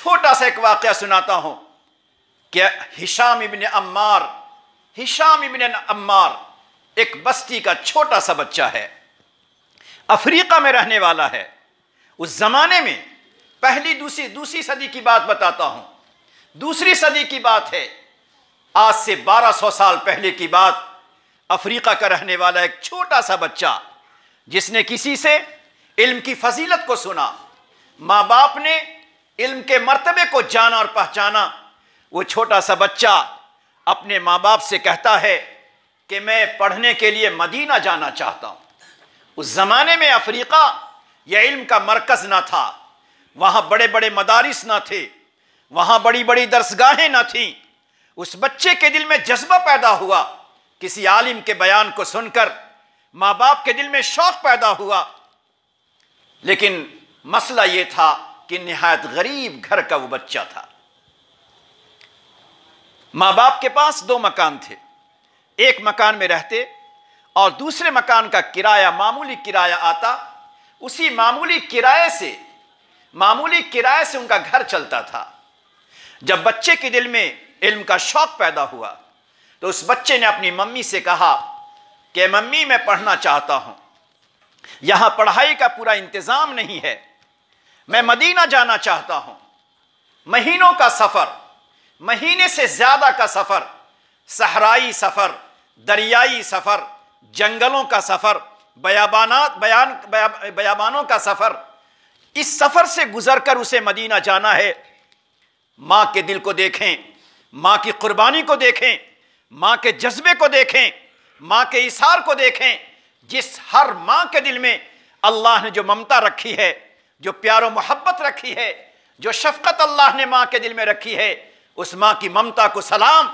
چھوٹا سا ایک واقعہ سناتا ہوں کہ ہشام ابن عمار ایک بستی کا چھوٹا سا بچہ ہے، افریقہ میں رہنے والا ہے۔ اس زمانے میں پہلی دوسری صدی کی بات بتاتا ہوں، دوسری صدی کی بات ہے، آج سے 1200 سال پہلے کی بات۔ افریقہ کا رہنے والا ایک چھوٹا سا بچہ جس نے کسی سے علم کی فضیلت کو سنا، ماں باپ نے علم کے مرتبے کو جانا اور پہچانا، وہ چھوٹا سا بچہ اپنے ماں باپ سے کہتا ہے کہ میں پڑھنے کے لیے مدینہ جانا چاہتا ہوں۔ اس زمانے میں افریقہ یہ علم کا مرکز نہ تھا، وہاں بڑے بڑے مدارس نہ تھے، وہاں بڑی بڑی درسگاہیں نہ تھیں۔ اس بچے کے دل میں جذبہ پیدا ہوا، کسی عالم کے بیان کو سن کر ماں باپ کے دل میں شوق پیدا ہوا، لیکن مسئلہ یہ تھا کہ نہایت غریب گھر کا وہ بچہ تھا۔ ماں باپ کے پاس 2 مکان تھے، ایک مکان میں رہتے اور دوسرے مکان کا کرایہ معمولی کرایہ آتا، اسی معمولی کرایے سے ان کا گھر چلتا تھا۔ جب بچے کے دل میں علم کا شوق پیدا ہوا تو اس بچے نے اپنی ممی سے کہا کہ ممی میں پڑھنا چاہتا ہوں، یہاں پڑھائی کا پورا انتظام نہیں ہے، میں مدینہ جانا چاہتا ہوں۔ مہینوں کا سفر، مہینے سے زیادہ کا سفر، صحرائی سفر، دریائی سفر، جنگلوں کا سفر، بیابانوں کا سفر، اس سفر سے گزر کر اسے مدینہ جانا ہے۔ ماں کے دل کو دیکھیں، ماں کی قربانی کو دیکھیں، ماں کے جذبے کو دیکھیں، ماں کے اثار کو دیکھیں۔ جس ہر ماں کے دل میں اللہ نے جو ممتا رکھی ہے، جو پیار و محبت رکھی ہے، جو شفقت اللہ نے ماں کے دل میں رکھی ہے، اس ماں کی ممتا کو سلام۔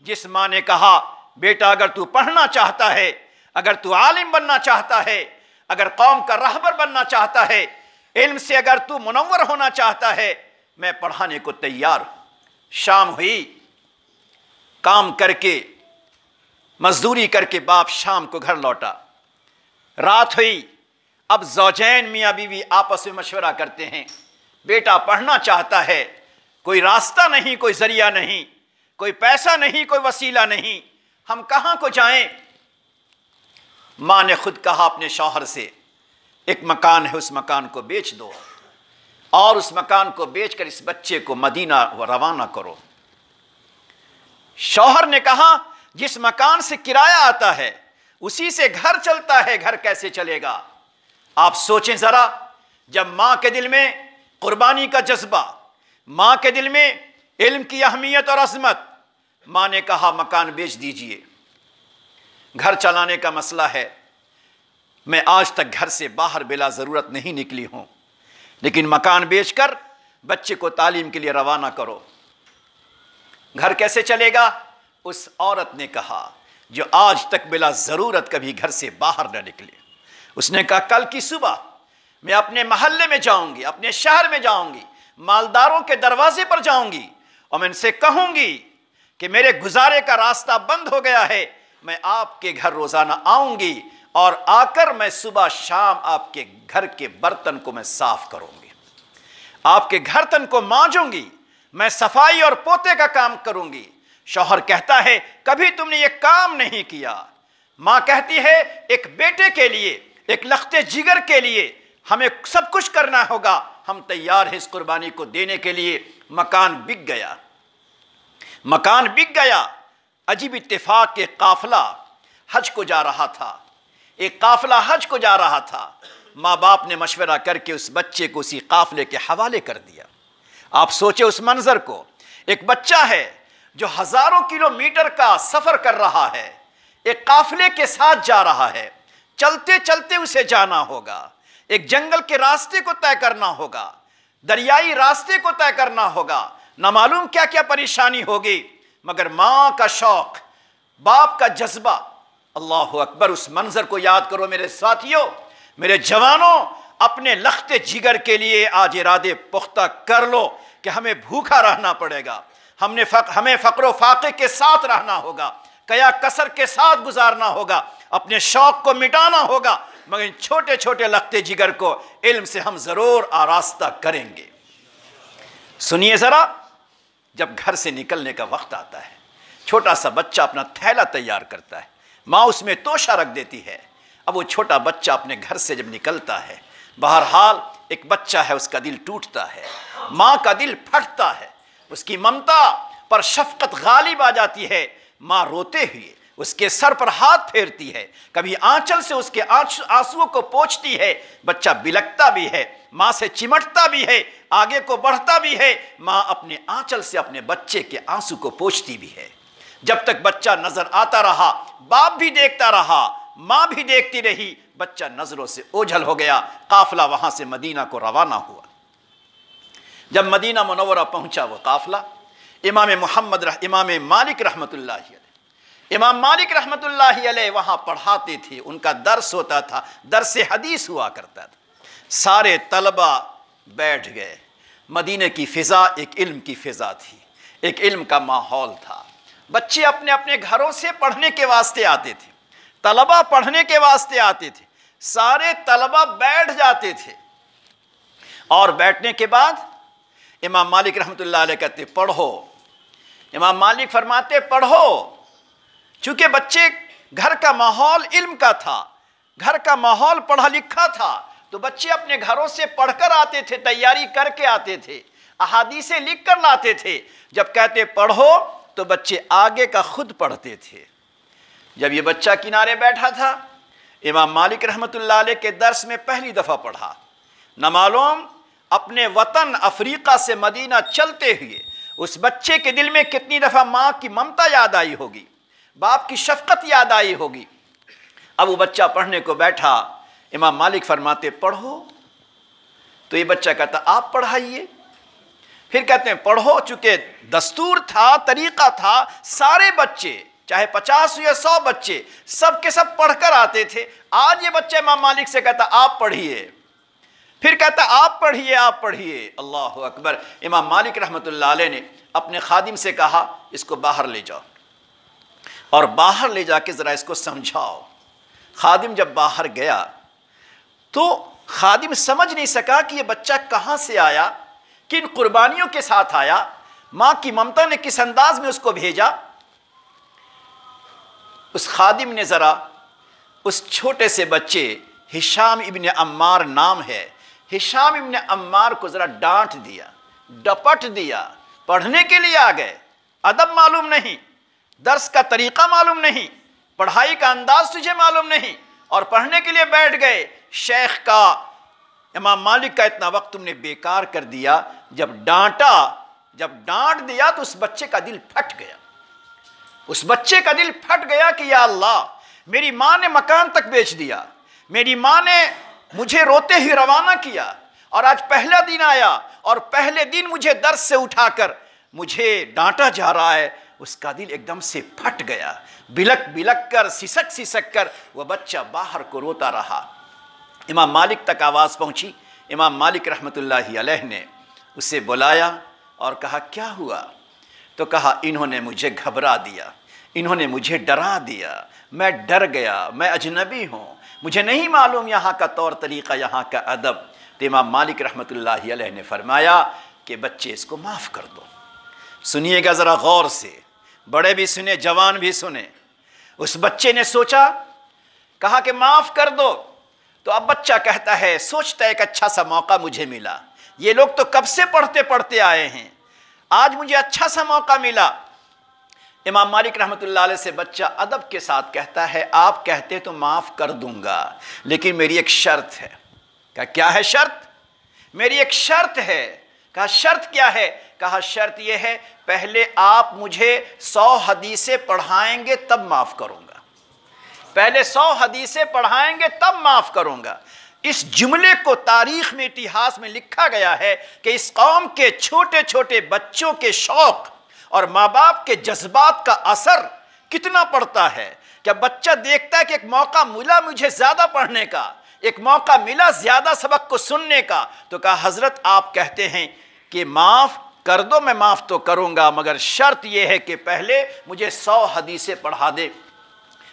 جس ماں نے کہا بیٹا اگر تو پڑھنا چاہتا ہے، اگر تو عالم بننا چاہتا ہے، اگر قوم کا رہبر بننا چاہتا ہے، علم سے اگر تو منور ہونا چاہتا ہے، میں پڑھانے کو تیار ہوں۔ شام ہوئی، کام کر کے مزدوری کر کے باپ شام کو گھر لوٹا، رات ہوئی، اب زوجین میاں بیوی آپس میں مشورہ کرتے ہیں، بیٹا پڑھنا چاہتا ہے، کوئی راستہ نہیں، کوئی ذریعہ نہیں، کوئی پیسہ نہیں، کوئی وسیلہ نہیں، ہم کہاں کو جائیں؟ ماں نے خود کہا اپنے شوہر سے ایک مکان ہے، اس مکان کو بیچ دو اور اس مکان کو بیچ کر اس بچے کو مدینہ روانہ کرو۔ شوہر نے کہا جس مکان سے کرایہ آتا ہے اسی سے گھر چلتا ہے، گھر کیسے چلے گا؟ آپ سوچیں ذرا، جب ماں کے دل میں قربانی کا جذبہ، ماں کے دل میں علم کی اہمیت اور عظمت، ماں نے کہا مکان بیچ دیجئے، گھر چلانے کا مسئلہ ہے، میں آج تک گھر سے باہر بلا ضرورت نہیں نکلی ہوں، لیکن مکان بیچ کر بچے کو تعلیم کے لیے روانہ کرو۔ گھر کیسے چلے گا؟ اس عورت نے کہا جو آج تک بلا ضرورت کبھی گھر سے باہر نہ نکلے، اس نے کہا کل کی صبح میں اپنے محلے میں جاؤں گی، اپنے شہر میں جاؤں گی، مالداروں کے دروازے پر جاؤں گی اور میں ان سے کہوں گی کہ میرے گزارے کا راستہ بند ہو گیا ہے، میں آپ کے گھر روزانہ آؤں گی اور آ کر میں صبح شام آپ کے گھر کے برتن کو میں صاف کروں گی، آپ کے گھر تن کو مانجوں گی، میں صفائی اور پوتے کا کام کروں گی۔ شوہر کہتا ہے کبھی تم نے یہ کام نہیں کیا۔ ماں کہتی ہے ایک بیٹے کے لیے، ایک لختے جگر کے لیے ہمیں سب کچھ کرنا ہوگا، ہم تیار ہیں اس قربانی کو دینے کے لیے۔ مکان بک گیا، مکان بک گیا۔ عجیب اتفاق کے قافلہ حج کو جا رہا تھا، ایک قافلہ حج کو جا رہا تھا، ماں باپ نے مشورہ کر کے اس بچے کو اسی قافلے کے حوالے کر دیا۔ آپ سوچیں اس منظر کو، ایک بچہ ہے جو ہزاروں کلومیٹر کا سفر کر رہا ہے، ایک قافلے کے ساتھ جا رہا ہے، چلتے چلتے اسے جانا ہوگا، ایک جنگل کے راستے کو طے کرنا ہوگا، دریائی راستے کو طے کرنا ہوگا، نہ معلوم کیا کیا پریشانی ہوگی، مگر ماں کا شوق، باپ کا جذبہ، اللہ اکبر۔ اس منظر کو یاد کرو میرے ساتھیوں، میرے جوانوں، اپنے لخت جگر کے لیے آج ارادے پختہ کر لو کہ ہمیں بھوکا رہنا پڑے گا، ہمیں فقر و فاقے کے ساتھ رہنا ہوگا، قیا کسر کے ساتھ گزارنا ہوگا، اپنے شوق کو مٹانا ہوگا، مگر ان چھوٹے چھوٹے لخت جگر کو علم سے ہم ضرور آراستہ کریں گے۔ سنیے ذرا، جب گھر سے نکلنے کا وقت آتا ہے، چھوٹا سا بچہ اپنا تھیلا تیار کرتا ہے، ماں اس میں توشہ رکھ دیتی ہے۔ اب وہ چھوٹا بچہ اپنے گھر سے جب نکلتا ہے، بہرحال ایک بچہ ہے، اس کا دل ٹوٹتا ہے، ماں کا دل پھٹتا ہے، اس کی ممتا پر شفقت غالب آ جاتی ہے۔ ماں روتے ہوئے اس کے سر پر ہاتھ پھیرتی ہے، کبھی آنچل سے اس کے آنسوؤں کو پوچھتی ہے۔ بچہ بلکتا بھی ہے، ماں سے چمٹتا بھی ہے، آگے کو بڑھتا بھی ہے۔ ماں اپنے آنچل سے اپنے بچے کے آنسو کو پوچھتی بھی ہے۔ جب تک بچہ نظر آتا رہا، باپ بھی دیکھتا رہا، ماں بھی دیکھتی رہی، بچہ نظروں سے اوجھل ہو گیا۔ قافلہ وہاں سے مدینہ کو روانہ ہوا۔ جب مدینہ منورہ پہنچا وہ قافلہ، امام مالک رحمۃ اللہ علیہ، امام مالک رحمۃ اللہ علیہ وہاں پڑھاتے تھے، ان کا درس ہوتا تھا، درس حدیث ہوا کرتا تھا۔ سارے طلبہ بیٹھ گئے۔ مدینہ کی فضا ایک علم کی فضا تھی، ایک علم کا ماحول تھا۔ بچے اپنے اپنے گھروں سے پڑھنے کے واسطے آتے تھے، طلبہ پڑھنے کے واسطے آتے تھے، سارے طلبہ بیٹھ جاتے تھے، اور بیٹھنے کے بعد امام مالک رحمۃ اللہ علیہ کہتے پڑھو۔ امام مالک فرماتے پڑھو۔ چونکہ بچے، گھر کا ماحول علم کا تھا، گھر کا ماحول پڑھا لکھا تھا، تو بچے اپنے گھروں سے پڑھ کر آتے تھے، تیاری کر کے آتے تھے، احادیثیں لکھ کر لاتے تھے۔ جب کہتے پڑھو تو بچے آگے کا خود پڑھتے تھے۔ جب یہ بچہ کنارے بیٹھا تھا، امام مالک رحمۃ اللہ علیہ کے درس میں پہلی دفعہ پڑھا۔ نہ معلوم اپنے وطن افریقہ سے مدینہ چلتے ہوئے اس بچے کے دل میں کتنی دفعہ ماں کی ممتا یاد آئی ہوگی، باپ کی شفقت یاد آئی ہوگی۔ اب وہ بچہ پڑھنے کو بیٹھا، امام مالک فرماتے پڑھو، تو یہ بچہ کہتا آپ پڑھائیے۔ پھر کہتے ہیں پڑھو، چونکہ دستور تھا، طریقہ تھا، سارے بچے چاہے 50 یا 100 بچے سب کے سب پڑھ کر آتے تھے۔ آج یہ بچہ امام مالک سے کہتا آپ پڑھیے، پھر کہتا آپ پڑھیے، آپ پڑھیے۔ اللہ اکبر۔ امام مالک رحمۃ اللہ علیہ نے اپنے خادم سے کہا اس کو باہر لے جاؤ، اور باہر لے جا کے ذرا اس کو سمجھاؤ۔ خادم جب باہر گیا تو خادم سمجھ نہیں سکا کہ یہ بچہ کہاں سے آیا، کن قربانیوں کے ساتھ آیا، ماں کی ممتا نے کس انداز میں اس کو بھیجا۔ اس خادم نے ذرا اس چھوٹے سے بچے، ہشام ابن عمار نام ہے، ہشام ابن عمار کو ذرا ڈانٹ دیا، ڈپٹ دیا۔ پڑھنے کے لیے آ گئے، ادب معلوم نہیں، درس کا طریقہ معلوم نہیں، پڑھائی کا انداز تجھے معلوم نہیں، اور پڑھنے کے لیے بیٹھ گئے۔ شیخ کا، امام مالک کا اتنا وقت تم نے بیکار کر دیا۔ جب ڈانٹ دیا تو اس بچے کا دل پھٹ گیا، اس بچے کا دل پھٹ گیا کہ یا اللہ، میری ماں نے مکان تک بیچ دیا، میری ماں نے مجھے روتے ہی روانہ کیا، اور آج پہلا دن آیا اور پہلے دن مجھے درس سے اٹھا کر مجھے ڈانٹا جا رہا ہے۔ اس کا دل ایک دم سے پھٹ گیا، بلک بلک کر، سسک کر وہ بچہ باہر کو روتا رہا۔ امام مالک تک آواز پہنچی۔ امام مالک رحمۃ اللہ علیہ نے اسے بلایا اور کہا کیا ہوا؟ تو کہا انہوں نے مجھے گھبرا دیا، انہوں نے مجھے ڈرا دیا، میں ڈر گیا، میں اجنبی ہوں، مجھے نہیں معلوم یہاں کا طور طریقہ، یہاں کا ادب۔ تو امام مالک رحمۃ اللہ علیہ نے فرمایا کہ بچے اس کو معاف کر دو۔ سنیے گا ذرا غور سے، بڑے بھی سنیں، جوان بھی سنیں۔ اس بچے نے سوچا، کہا کہ معاف کر دو، تو اب بچہ کہتا ہے، سوچتا ہے ایک اچھا سا موقع مجھے ملا، یہ لوگ تو کب سے پڑھتے پڑھتے آئے ہیں، آج مجھے اچھا سا موقع ملا۔ امام مالک رحمۃ اللہ علیہ سے بچہ ادب کے ساتھ کہتا ہے آپ کہتے تو معاف کر دوں گا، لیکن میری ایک شرط ہے۔ کہا کیا ہے شرط؟ میری ایک شرط ہے۔ کہا شرط کیا ہے؟ کہا شرط یہ ہے پہلے آپ مجھے 100 حدیثیں پڑھائیں گے تب معاف کروں گا، پہلے 100 حدیثیں پڑھائیں گے تب معاف کروں گا۔ اس جملے کو تاریخ میں، اتہاس میں لکھا گیا ہے کہ اس قوم کے چھوٹے چھوٹے بچوں کے شوق اور ماں باپ کے جذبات کا اثر کتنا پڑتا ہے۔ کہ بچہ دیکھتا ہے کہ ایک موقع ملا مجھے زیادہ پڑھنے کا، ایک موقع ملا زیادہ سبق کو سننے کا، تو کہا حضرت آپ کہتے ہیں کہ معاف کر دو، میں معاف تو کروں گا، مگر شرط یہ ہے کہ پہلے مجھے 100 حدیثیں پڑھا دے۔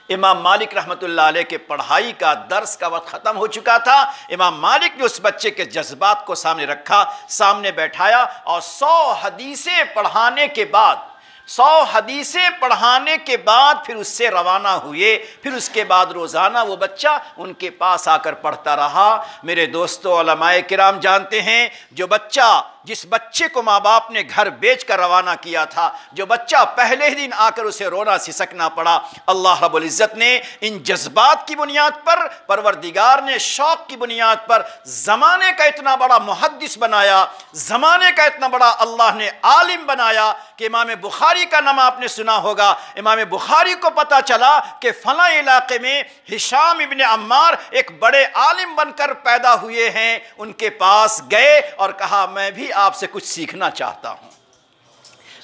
امام مالک رحمۃ اللہ علیہ کے پڑھائی کا درس کا وقت ختم ہو چکا تھا۔ امام مالک نے اس بچے کے جذبات کو سامنے رکھا، سامنے بیٹھایا، اور 100 حدیثیں پڑھانے کے بعد 100 حدیثیں پڑھانے کے بعد پھر اس سے روانہ ہوئے۔ پھر اس کے بعد روزانہ وہ بچہ ان کے پاس آ کر پڑھتا رہا۔ میرے دوستو، علماء کرام جانتے ہیں، جو بچہ، جس بچے کو ماں باپ نے گھر بیچ کر روانہ کیا تھا، جو بچہ پہلے ہی دن آ کر اسے رونا سسکنا پڑا، اللہ رب العزت نے ان جذبات کی بنیاد پر، پروردگار نے شوق کی بنیاد پر زمانے کا اتنا بڑا محدث بنایا، زمانے کا اتنا بڑا اللہ نے عالم بنایا کہ امام بخاری کا نام آپ نے سنا ہوگا۔ امام بخاری کو پتا چلا کہ فلاں علاقے میں ہشام ابن عمار ایک بڑے عالم بن کر پیدا ہوئے ہیں۔ ان کے پاس گئے اور کہا میں بھی آپ سے کچھ سیکھنا چاہتا ہوں،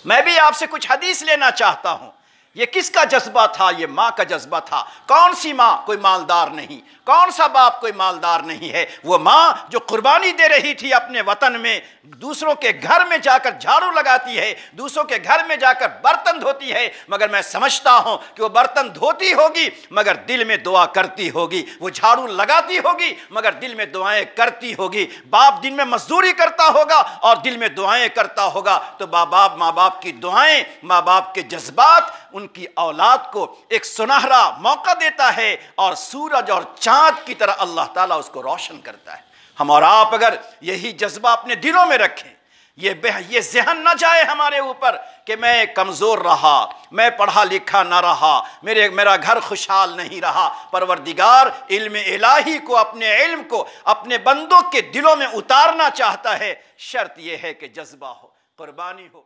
میں بھی آپ سے کچھ حدیث لینا چاہتا ہوں۔ یہ کس کا جذبہ تھا؟ یہ ماں کا جذبہ تھا۔ کون سی ماں؟ کوئی مالدار نہیں۔ کون سا باپ؟ کوئی مالدار نہیں ہے۔ وہ ماں جو قربانی دے رہی تھی اپنے وطن میں، دوسروں کے گھر میں جا کر جھاڑو لگاتی ہے، دوسروں کے گھر میں جا کر برتن دھوتی ہے، مگر میں سمجھتا ہوں کہ وہ برتن دھوتی ہوگی مگر دل میں دعا کرتی ہوگی، وہ جھاڑو لگاتی ہوگی مگر دل میں دعائیں کرتی ہوگی۔ باپ دن میں مزدوری کرتا ہوگا اور دل میں دعائیں کرتا ہوگا، تو ماں باپ کی دعائیں، ماں باپ کے جذبات ان کی اولاد کو ایک سنہرا موقع دیتا ہے، اور سورج اور چاند کی طرح اللہ تعالیٰ اس کو روشن کرتا ہے۔ ہم اور آپ اگر یہی جذبہ اپنے دلوں میں رکھیں، یہ ذہن نہ جائے ہمارے اوپر کہ میں کمزور رہا، میں پڑھا لکھا نہ رہا، میرا گھر خوشحال نہیں رہا۔ پروردگار علم الہی کو، اپنے علم کو اپنے بندوں کے دلوں میں اتارنا چاہتا ہے، شرط یہ ہے کہ جذبہ ہو، قربانی ہو۔